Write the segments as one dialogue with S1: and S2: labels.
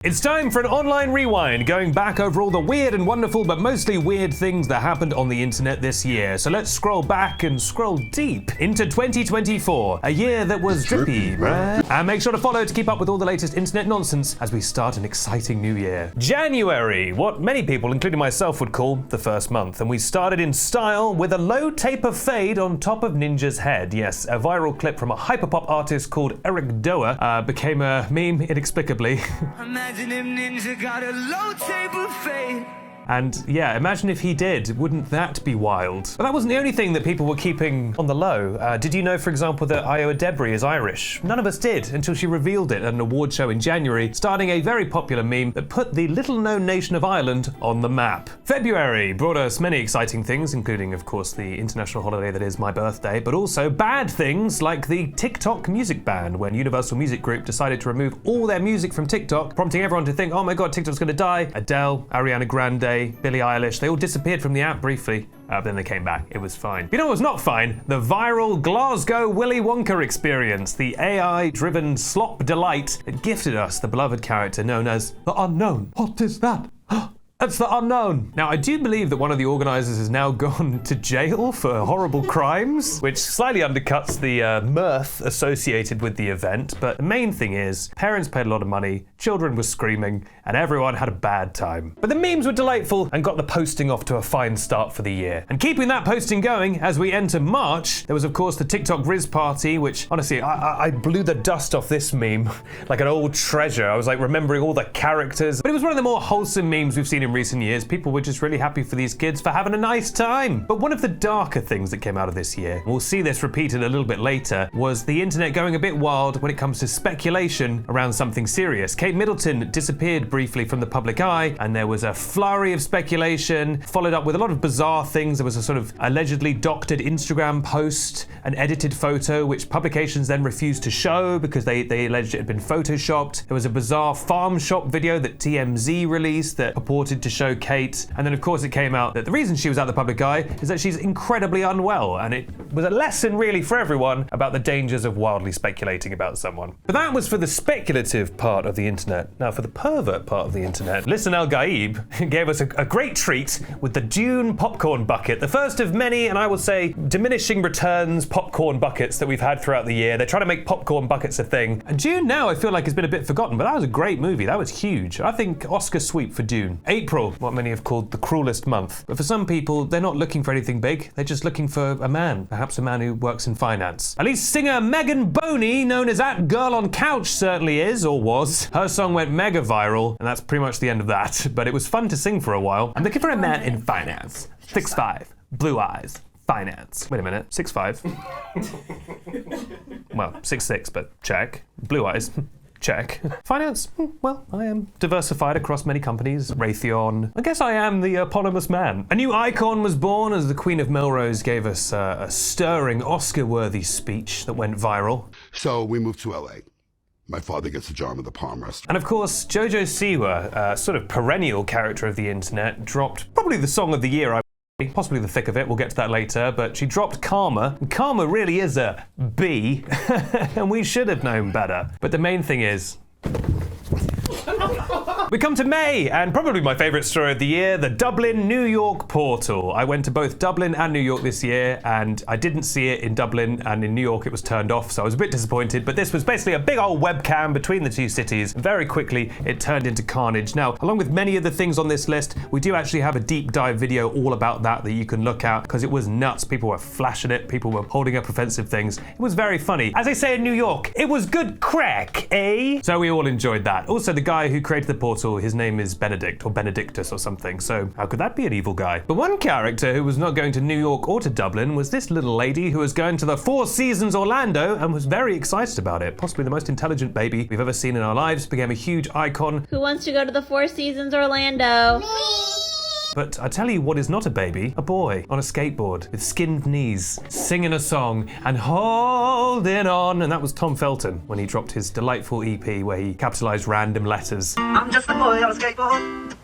S1: It's time for an online rewind, going back over all the weird and wonderful, but mostly weird things that happened on the internet this year. So let's scroll back and scroll deep into 2024, a year that was drippy, bruh. And make sure to follow to keep up with all the latest internet nonsense as we start an exciting new year. January, what many people, including myself, would call the first month. And we started in style with a low taper fade on top of Ninja's head. Yes, a viral clip from a hyperpop artist called Eric Doa became a meme inexplicably.
S2: Imagine if Ninja got a low table fade.
S1: And yeah, imagine if he did. Wouldn't that be wild? But that wasn't the only thing that people were keeping on the low. Did you know, for example, that Iowa Debris is Irish? None of us did until she revealed it at an award show in January, starting a very popular meme that put the little-known nation of Ireland on the map. February brought us many exciting things, including, of course, the international holiday that is my birthday, but also bad things like the TikTok music ban, when Universal Music Group decided to remove all their music from TikTok, prompting everyone to think, oh my god, TikTok's gonna die. Adele, Ariana Grande, Billie Eilish, they all disappeared from the app briefly, but then they came back. It was fine. You know what was not fine? The viral Glasgow Willy Wonka experience, the AI-driven slop delight that gifted us the beloved character known as the Unknown. What is that? It's the Unknown. Now, I do believe that one of the organizers has now gone to jail for horrible crimes, which slightly undercuts the mirth associated with the event. But the main thing is, parents paid a lot of money, children were screaming, and everyone had a bad time. But the memes were delightful and got the posting off to a fine start for the year. And keeping that posting going as we enter March, there was of course the TikTok Riz party, which honestly, I blew the dust off this meme like an old treasure. I was like remembering all the characters. But it was one of the more wholesome memes we've seen in recent years. People were just really happy for these kids for having a nice time. But one of the darker things that came out of this year, we'll see this repeated a little bit later, was the internet going a bit wild when it comes to speculation around something serious. Kate Middleton disappeared briefly from the public eye, and there was a flurry of speculation, followed up with a lot of bizarre things. There was a sort of allegedly doctored Instagram post, an edited photo, which publications then refused to show because they alleged it had been photoshopped. There was a bizarre farm shop video that TMZ released that purported to show Kate. And then of course it came out that the reason she was out the public eye is that she's incredibly unwell. And it was a lesson really for everyone about the dangers of wildly speculating about someone. But that was for the speculative part of the internet. Now for the pervert part of the internet, Listen El Gaib gave us a great treat with the Dune popcorn bucket. The first of many, and I will say, diminishing returns popcorn buckets that we've had throughout the year. They're trying to make popcorn buckets a thing. And Dune now I feel like has been a bit forgotten, but that was a great movie. That was huge. I think Oscar sweep for Dune. April, what many have called the cruelest month. But for some people, they're not looking for anything big. They're just looking for a man, perhaps a man who works in finance. At least singer Megan Boney, known as That Girl on Couch, certainly is, or was. Her song went mega viral, and that's pretty much the end of that. But it was fun to sing for a while. I'm looking for a man in finance. 6'5", blue eyes, finance. Wait a minute, 6'5". Well, 6'6", but check. Blue eyes. Check. Finance? Well, I am diversified across many companies. Raytheon. I guess I am the eponymous man. A new icon was born as the Queen of Melrose gave us a stirring Oscar-worthy speech that went viral.
S3: So we moved to LA. My father gets a job at the Palm Restaurant.
S1: And of course, Jojo Siwa, a sort of perennial character of the internet, dropped probably the song of the year, possibly the thick of it, we'll get to that later, but she dropped Karma. And Karma really is a B, and we should have known better. But the main thing is, we come to May, and probably my favourite story of the year, the Dublin-New York portal. I went to both Dublin and New York this year, and I didn't see it in Dublin, and in New York it was turned off, so I was a bit disappointed, but this was basically a big old webcam between the two cities. Very quickly, it turned into carnage. Now, along with many of the things on this list, we do actually have a deep dive video all about that you can look at, because it was nuts. People were flashing it, people were holding up offensive things. It was very funny. As they say in New York, it was good crack, eh? So we all enjoyed that. Also, the guy who created the portal, his name is Benedict or Benedictus or something, so how could that be an evil guy? But one character who was not going to New York or to Dublin was this little lady who was going to the Four Seasons Orlando and was very excited about it. Possibly the most intelligent baby we've ever seen in our lives, became a huge icon.
S4: Who wants to go to the Four Seasons Orlando? Me!
S1: But I tell you what is not a baby, a boy on a skateboard with skinned knees, singing a song and holding on. And that was Tom Felton when he dropped his delightful EP where he capitalized random letters.
S2: I'm just a boy on a skateboard.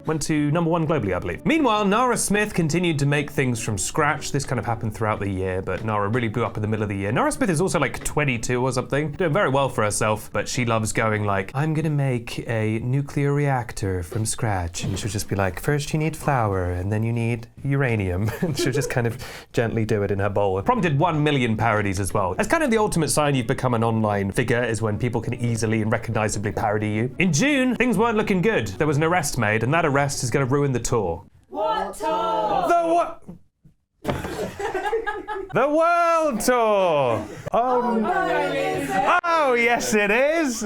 S1: Went to #1 globally, I believe. Meanwhile, Nara Smith continued to make things from scratch. This kind of happened throughout the year, but Nara really blew up in the middle of the year. Nara Smith is also like 22 or something, doing very well for herself, but she loves going like, I'm gonna make a nuclear reactor from scratch. And she'll just be like, first you need flour, and then you need uranium. And she'll just kind of gently do it in her bowl. It prompted 1 million parodies as well. That's kind of the ultimate sign you've become an online figure, is when people can easily and recognizably parody you. In June, things weren't looking good. There was an arrest made, and that arrest is going to ruin the tour.
S5: What tour?
S1: The what? The world tour! Oh, yes it is!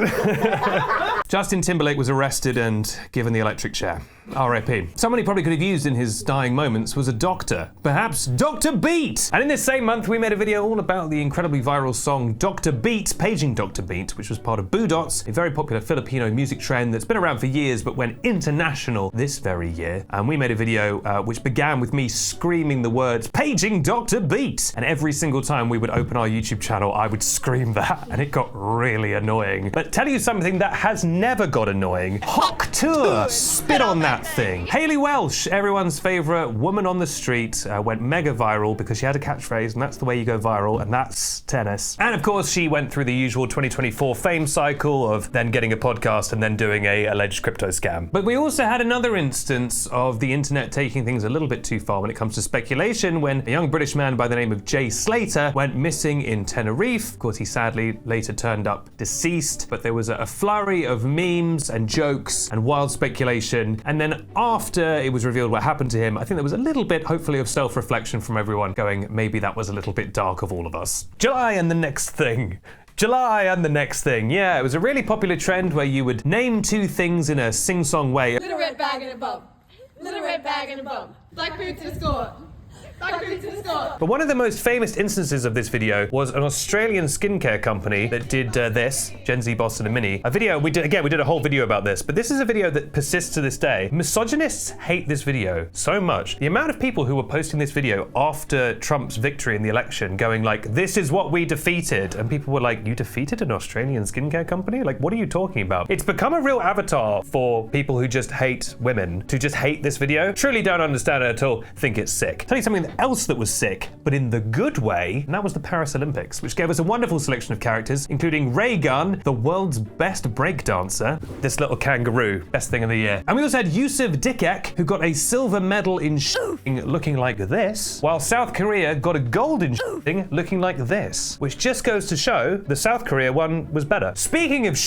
S1: Justin Timberlake was arrested and given the electric chair. R.I.P. Someone he probably could have used in his dying moments was a doctor. Perhaps Dr. Beat! And in this same month, we made a video all about the incredibly viral song Dr. Beat, Paging Dr. Beat, which was part of Boo Dots, a very popular Filipino music trend that's been around for years but went international this very year. And we made a video which began with me screaming the words, Paging Dr. Beat! And every single time we would open our YouTube channel, I would scream that, and it got really annoying. But tell you something that has never got annoying. Hock Tour! Spit on that thing. Hayley Welsh, everyone's favorite woman on the street, went mega viral because she had a catchphrase, and that's the way you go viral, and that's tennis. And of course, she went through the usual 2024 fame cycle of then getting a podcast and then doing a alleged crypto scam. But we also had another instance of the internet taking things a little bit too far when it comes to speculation, when a young British man by the name of Jay Slater went missing in Tenerife. Of course, he sadly later turned up deceased, but there was a flurry of memes and jokes and wild speculation. And then after it was revealed what happened to him, I think there was a little bit, hopefully, of self-reflection from everyone going, maybe that was a little bit dark of all of us. July and the next thing. July and the next thing. Yeah, it was a really popular trend where you would name two things in a sing-song way.
S5: Little red bag and a bum. Little red bag and a bum. Black food to the score.
S1: But one of the most famous instances of this video was an Australian skincare company that did this, Gen Z Boston and Mini. A video, we did a whole video about this, but this is a video that persists to this day. Misogynists hate this video so much. The amount of people who were posting this video after Trump's victory in the election going like, this is what we defeated. And people were like, you defeated an Australian skincare company? Like, what are you talking about? It's become a real avatar for people who just hate women, to just hate this video. Truly don't understand it at all, think it's sick. Tell you something else that was sick, but in the good way, and that was the Paris Olympics, which gave us a wonderful selection of characters, including Ray Gunn, the world's best breakdancer, this little kangaroo, best thing of the year. And we also had Yusuf Dikek, who got a silver medal in shooting looking like this, while South Korea got a gold in shooting looking like this, which just goes to show the South Korea one was better. Speaking of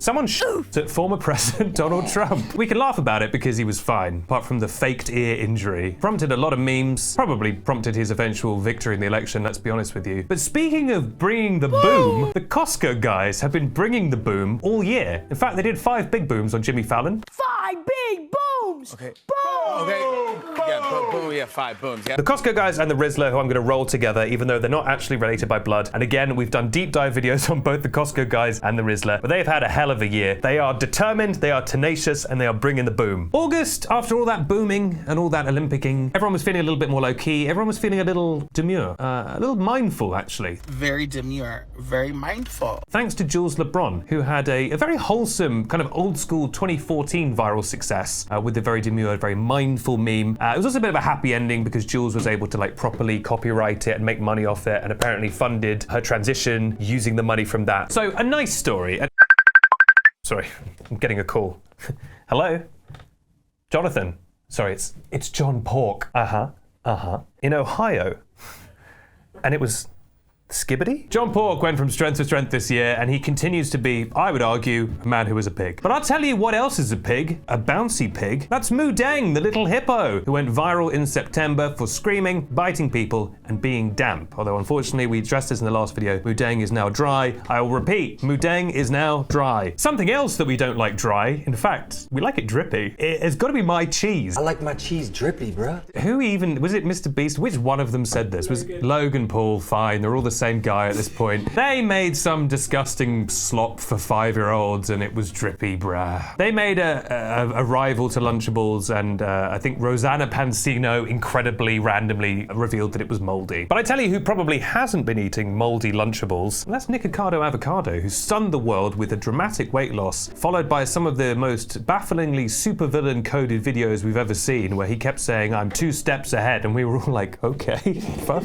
S1: someone shot at former President Donald Trump. We can laugh about it because he was fine, apart from the faked ear injury. Prompted a lot of memes, probably prompted his eventual victory in the election, let's be honest with you. But speaking of bringing the boom, the Costco guys have been bringing the boom all year. In fact, they did 5 big booms on Jimmy Fallon.
S5: 5 big booms!
S6: Okay.
S5: Boom!
S6: Okay. Yeah, boom, yeah, 5 booms. Yeah.
S1: The Costco guys and the Rizzler, who I'm going to roll together, even though they're not actually related by blood. And again, we've done deep dive videos on both the Costco guys and the Rizzler, but they've had a hell of a year. They are determined, they are tenacious, and they are bringing the boom. August, after all that booming and all that Olympicing, everyone was feeling a little bit more low-key. Everyone was feeling a little demure, a little mindful, actually.
S7: Very demure, very mindful.
S1: Thanks to Jules LeBron, who had a very wholesome, kind of old-school 2014 viral success with the very demure, very mindful meme. It was also a bit of a happy ending because Jules was able to like properly copyright it and make money off it, and apparently funded her transition using the money from that. So a nice story. Sorry, I'm getting a call. Hello? Jonathan. Sorry, it's John Pork. In Ohio. And it was Skibbity? John Pork went from strength to strength this year, and he continues to be, I would argue, a man who is a pig. But I'll tell you what else is a pig, a bouncy pig. That's Moo Deng, the little hippo, who went viral in September for screaming, biting people, and being damp. Although unfortunately, we addressed this in the last video, Moo Deng is now dry. I will repeat, Moo Deng is now dry. Something else that we don't like dry, in fact, we like it drippy. It has got to be my cheese.
S8: I like my cheese drippy, bruh.
S1: Who even, was it Mr. Beast? Which one of them said this? Was Logan Paul? Fine, they're all the same guy at this point. They made some disgusting slop for 5-year-olds and it was drippy, brah. They made a rival to Lunchables, and I think Rosanna Pansino incredibly randomly revealed that it was moldy. But I tell you who probably hasn't been eating moldy Lunchables, and that's Nikocado Avocado, who stunned the world with a dramatic weight loss, followed by some of the most bafflingly supervillain coded videos we've ever seen, where he kept saying, "I'm 2 steps ahead," and we were all like, okay,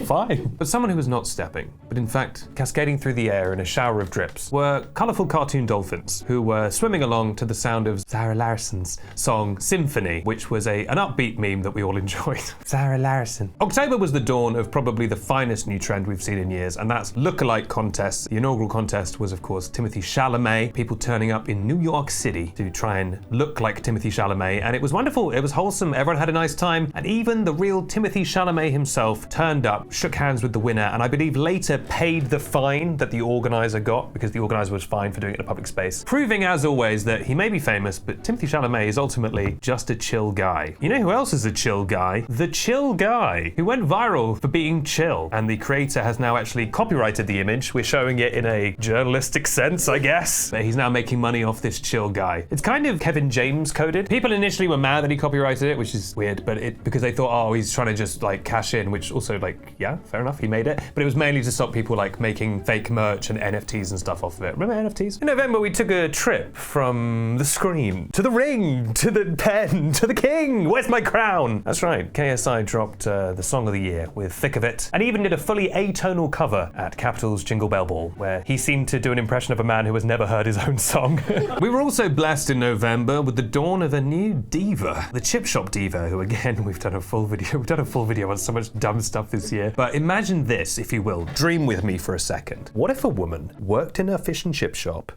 S1: fine. But someone who was not stepping, but in fact cascading through the air in a shower of drips, were colourful cartoon dolphins who were swimming along to the sound of Zara Larsson's song Symphony, which was an upbeat meme that we all enjoyed. Zara Larsson. October was the dawn of probably the finest new trend we've seen in years, and that's lookalike contests. The inaugural contest was, of course, Timothée Chalamet, people turning up in New York City to try and look like Timothée Chalamet, and it was wonderful, it was wholesome, everyone had a nice time, and even the real Timothée Chalamet himself turned up, shook hands with the winner, and I believe later paid the fine that the organizer got, because the organizer was fined for doing it in a public space, proving as always that he may be famous, but Timothée Chalamet is ultimately just a chill guy. You know who else is a chill guy? The Chill Guy, who went viral for being chill, and the creator has now actually copyrighted the image. We're showing it in a journalistic sense, I guess. But he's now making money off this chill guy. It's kind of Kevin James coded. People initially were mad that he copyrighted it, which is weird, but because they thought, oh, he's trying to just like cash in, which also like, yeah, fair enough, he made it. But it was mainly to stop people like making fake merch and NFTs and stuff off of it. Remember NFTs? In November, we took a trip from the screen to the ring, to the pen, to the king. Where's my crown? That's right. KSI dropped the song of the year with Thick of It, and even did a fully atonal cover at Capitol's Jingle Bell Ball, where he seemed to do an impression of a man who has never heard his own song. We were also blessed in November with the dawn of a new diva, the Chip Shop diva, who again, we've done a full video on so much dumb stuff this year. But imagine this, if you will. Dream with me for a second. What if a woman worked in a fish and chip shop?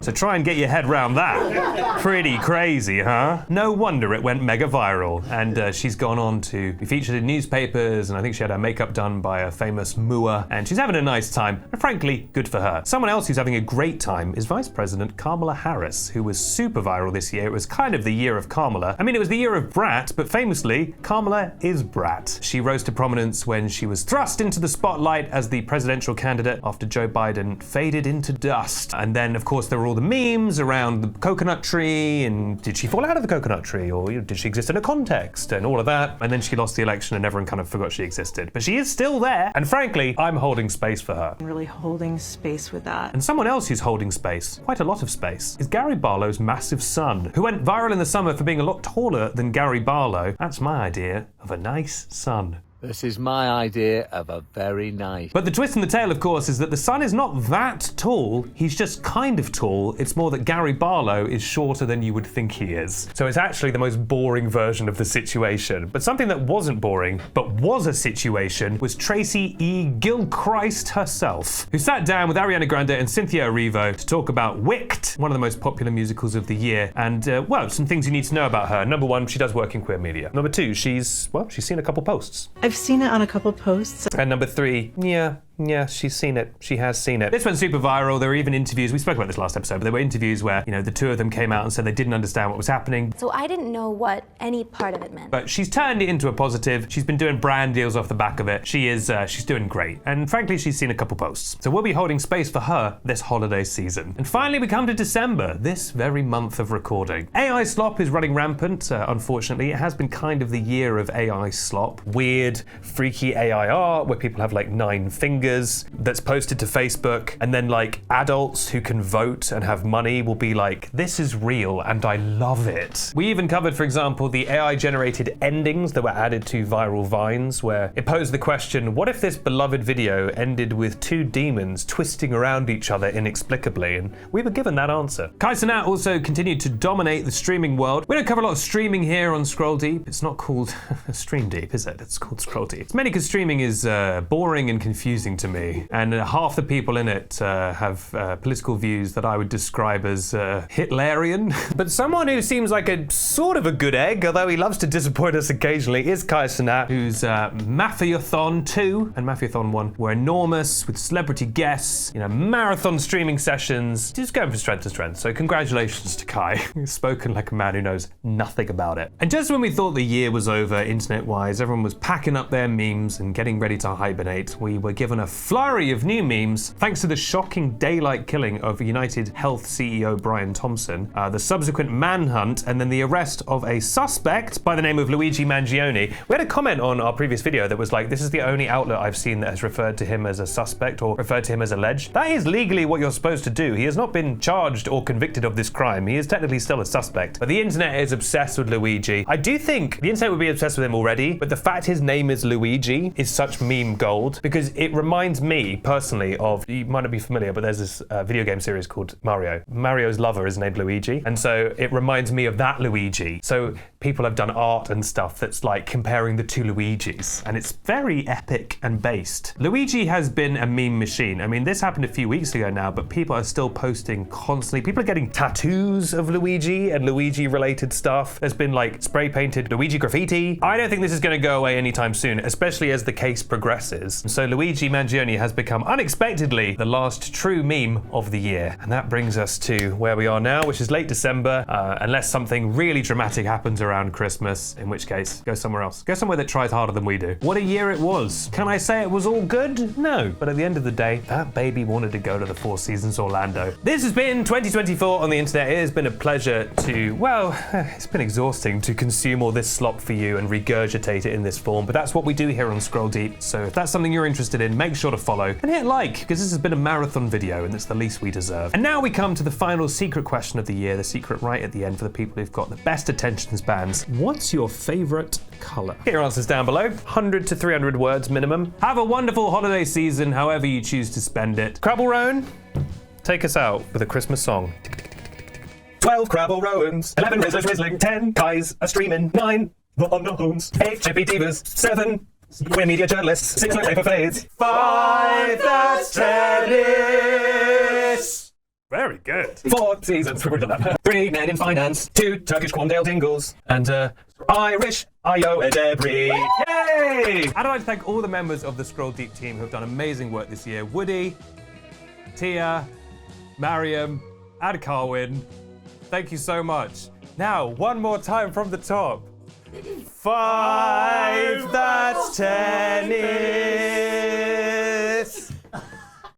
S1: So try and get your head round that. Pretty crazy, huh? No wonder it went mega viral. And she's gone on to be featured in newspapers, and I think she had her makeup done by a famous mooer, and she's having a nice time, and frankly, good for her. Someone else who's having a great time is Vice President Kamala Harris, who was super viral this year. It was kind of the year of Kamala. I mean, it was the year of Brat, but famously, Kamala is Brat. She rose to prominence when she was thrust into the spotlight as the presidential candidate after Joe Biden faded into dust. And then, of course, there were all the memes around the coconut tree, and did she fall out of the coconut tree, or did she exist in a context, and all of that. And then she lost the election and everyone kind of forgot she existed. But she is still there, and frankly, I'm holding space for her.
S8: I'm really holding space with that.
S1: And someone else who's holding space, quite a lot of space, is Gary Barlow's massive son, who went viral in the summer for being a lot taller than Gary Barlow. That's my idea of a nice son.
S6: This is my idea of a very nice.
S1: But the twist in the tale, of course, is that the son is not that tall. He's just kind of tall. It's more that Gary Barlow is shorter than you would think he is. So it's actually the most boring version of the situation. But something that wasn't boring, but was a situation, was Tracy E. Gilchrist herself, who sat down with Ariana Grande and Cynthia Erivo to talk about Wicked, one of the most popular musicals of the year. And, well, some things you need to know about her. Number one, she does work in queer media. Number two, she's seen a couple posts.
S8: I've seen it on a couple posts.
S1: And number three, yeah, she's seen it. She has seen it. This went super viral. There were even interviews, we spoke about this last episode, but there were interviews where, the two of them came out and said they didn't understand what was happening.
S9: So I didn't know what any part of it meant.
S1: But she's turned it into a positive. She's been doing brand deals off the back of it. She's doing great. And frankly, she's seen a couple posts. So we'll be holding space for her this holiday season. And finally, we come to December, this very month of recording. AI slop is running rampant, unfortunately. It has been kind of the year of AI slop. Weird, freaky AI art where people have like 9 fingers that's posted to Facebook, and then like adults who can vote and have money will be like, this is real and I love it. We even covered, for example, the AI generated endings that were added to viral vines, where it posed the question, what if this beloved video ended with 2 demons twisting around each other inexplicably? And we were given that answer. Kai Cenat also continued to dominate the streaming world. We don't cover a lot of streaming here on Scroll Deep. It's not called Stream Deep, is it? It's called Scroll Deep. It's mainly because streaming is boring and confusing to me. And half the people in it have political views that I would describe as Hitlerian. But someone who seems like a sort of a good egg big, although he loves to disappoint us occasionally, is Kai Cenat, whose Mafiathon 2 and Mafiathon 1 were enormous, with celebrity guests, marathon streaming sessions, just going from strength to strength. So congratulations to Kai. He's spoken like a man who knows nothing about it. And just when we thought the year was over, internet-wise, everyone was packing up their memes and getting ready to hibernate, we were given a flurry of new memes thanks to the shocking daylight killing of United Health CEO Brian Thompson, the subsequent manhunt, and then the arrest of a suspect by the name of Luigi Mangione. We had a comment on our previous video that was like, this is the only outlet I've seen that has referred to him as a suspect or referred to him as alleged. That is legally what you're supposed to do. He has not been charged or convicted of this crime. He is technically still a suspect. But the internet is obsessed with Luigi. I do think the internet would be obsessed with him already, but the fact his name is Luigi is such meme gold because it reminds me personally of, you might not be familiar, but there's this video game series called Mario. Mario's lover is named Luigi, and so it reminds me of that Luigi. So people have done art and stuff that's like comparing the two Luigis, and it's very epic and based. Luigi has been a meme machine. I mean, this happened a few weeks ago now, but people are still posting constantly. People are getting tattoos of Luigi and Luigi-related stuff. There's been like spray-painted Luigi graffiti. I don't think this is going to go away anytime soon, especially as the case progresses. So Luigi Mangione has become unexpectedly the last true meme of the year. And that brings us to where we are now, which is late December, unless something really dramatic happens around Christmas, in which case, go somewhere else. Go somewhere that tries harder than we do. What a year it was. Can I say it was all good? No. But at the end of the day, that baby wanted to go to the Four Seasons Orlando. This has been 2024 on the internet. It has been a pleasure to, well, it's been exhausting to consume all this slop for you and regurgitate it in this form, but that's what we do here on Scroll Deep. So if that's something you're interested in, make sure to follow and hit like, because this has been a marathon video and it's the least we deserve. And now we come to the final secret question of the year, the secret right at the end for the people who've got the best attention spans. What's your favorite color? Get your answers down below. 100 to 300 words minimum. Have a wonderful holiday season, however you choose to spend it. Crabble Rowan, take us out with a Christmas song. 12 Crabble Rowans, 11 Rizzlers Rizzling, 10 Kais a streaming, 9 The Unknowns, 8 Chippy Divas, 7 We're Media Journalists, 6 No Paper Fades, 5 That's Tennis. Very good. 4 Seasons, 3 Men in Finance, 2 Turkish Quandale Dingles, and Irish Io Edebri. Yay! I'd like to thank all the members of the Scroll Deep team who have done amazing work this year. Woody, Tia, Mariam, and Carwin. Thank you so much. Now, one more time from the top. 5 That's Tennis.